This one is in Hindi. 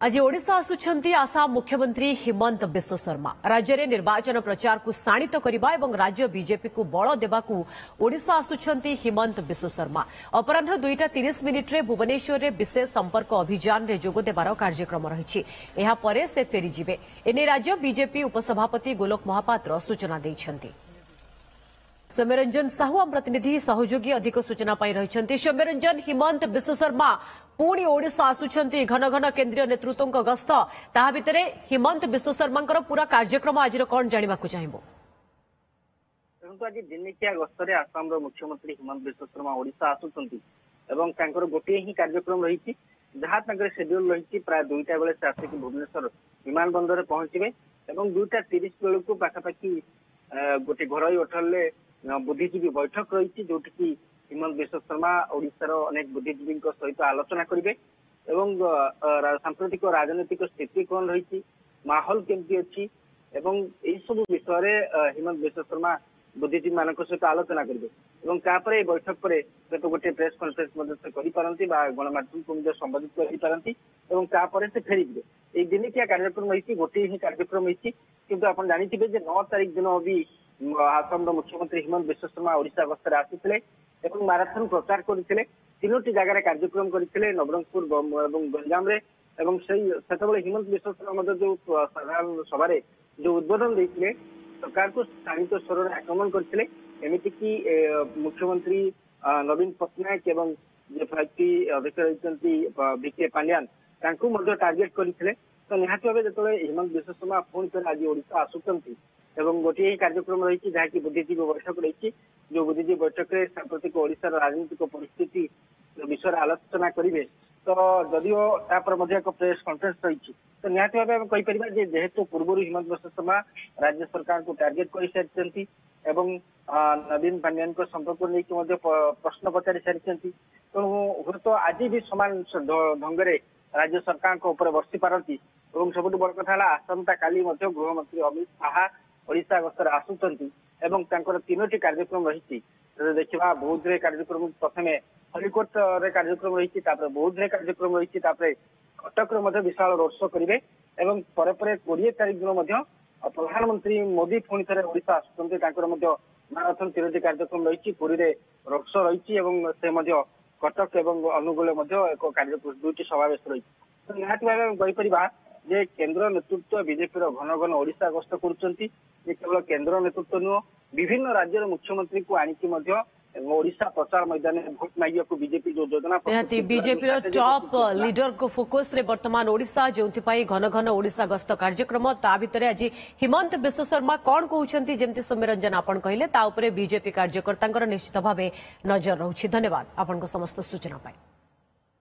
आज ओडिशा आसुछंती आसाम मुख्यमंत्री हिमंत बिश्व शर्मा राज्य में निर्वाचन प्रचार को शाणित करने और राज्य बीजेपी को बल देवाकू ओडिशा आसुछंती हिमंत बिश्व शर्मा अपराह 2:30 भुवनेश्वर में विशेष संपर्क अभियान में जोगदेवार कार्यक्रम रही से फेरीजे एने राज्य बीजेपी उपसभापति गोलोक महापात्र सूचना देइछंती। सौम्यरंजन साहू आम प्रतिनिधि सहयोगी अधिक सूचना पाई रही। सौम्यरंजन, हिमंत बिश्व शर्मा पुणी ओडिशा आसुछंती घन घन केंद्रीय नेतृत्व गस्त ता भितरे हिमंत बिश्व शर्मा पूरा कार्यक्रम आज कौन जाना चाहबो? आज दिनिकिया गस्तरे आसाम मुख्यमंत्री हिमंत बिश्व शर्मा ओडिशा आसुछंती एवं तांकर गोटे ही कार्यक्रम रही जहाँ शेड्यूल रही प्राय 2टा बेले से आसिक भुवनेश्वर विमान बंदर पहुंचे और 2:30 बेलू पाखापाखि गोटे घर होटल बुद्धिजीवी बैठक रही जो हिमंत बिश्व शर्मा ओडिशार अनेक बुद्धिजीवी सहित आलोचना करेंगे और सांप्रतिक राजनीतिक स्थिति कौन रही माहौल केमती अच्छी सब विषय हिमंत बिश्व शर्मा बुद्धिजीवी मान सहित आलोचना करेंगे। बैठक पर तो गोटे प्रेस कॉन्फ्रेंस करपारती गणमाध्यम को संबोधित करपर से फेरीजे। ये दिनिकिया कार्यक्रम रही गोटे ही कार्यक्रम रही किंतु आप जानते 9 तारिख दिन भी आसाम मुख्यमंत्री हिमंत बिश्व शर्मा ओडिशा गस्तर आसी माराथन प्रचार करते 3टी जगार कार्यक्रम करते नवरंगपुर गंजाम हिमंत बिश्व शर्मा जो साधारण सभा जो उद्बोधन देते सरकार को शाणित स्वर आक्रमण करते एमतीक मुख्यमंत्री नवीन पट्टनायक एवं अध्यक्ष रही वीके पांड्यान टार्गेट करते तो निहाती भाव जो हिमंत बिश्व शर्मा पुणी थे आज ओडिशा आसुंच गोटे ही कार्यक्रम रही जहाँकि बुद्धिजीवी बैठक रही जो बुद्धिजीवी बैठक में सांप्रतिक ओडिशार राजनीतिक परिस्थिति विषय आलोचना करेंगे तो जदियो एक प्रेस कॉन्फ्रेंस रही तो निहाती भाव कहीपर जेहेतु पूर्व हिमंत बिश्व शर्मा राज्य सरकार को टार्गेट कर सारी नवीन पांड्यान संपर्क नहीं प्रश्न पचारि सारी तेणु हूँ तो आज भी सामान ढंग से राज्य सरकार बर्षि पारती और सबुठ बड़ कथा आसंता काली गृहमंत्री अमित शाह ओडिशा गस्तर आसुचंती 3टी कार्यक्रम रही देखा बौद्ध कार्यक्रम प्रथम हरिकोट रे कार्यक्रम रही बौद्ध रे कार्यक्रम रही कटक विशाल रोड शो करेंगे और 20 तारिख दिन प्रधानमंत्री मोदी पुणी थे ओडिशा आसुचंती माराथन 3टी कार्यक्रम रही पुरी रे रोड शो रही कटक एवं अनुगुल एक कार्यक्रम 2टी समावेश रही तो निहाती भाव कहीपर जे केंद्र नेतृत्व बीजेपी घन घन ओडिशा गस्त करुँच केवल केंद्र नेतृत्व नुह विभिन्न राज्य मुख्यमंत्री को आनिकी ओडिशा प्रचार मैदान में भोट मांगे बीजेपी जो योजना बीजेपी टॉप लीडर को फोकस रे वर्तमान ओडिशा जो घन घन ओडिशा गस्त कार्यक्रम ता भितर आज हिमंत बिश्व शर्मा कौन कहते जमी सौम्यरंजन आपन कहले बीजेपी कार्यकर्ता निश्चित भाव नजर रही। धन्यवाद आपन समस्त सूचना पाई।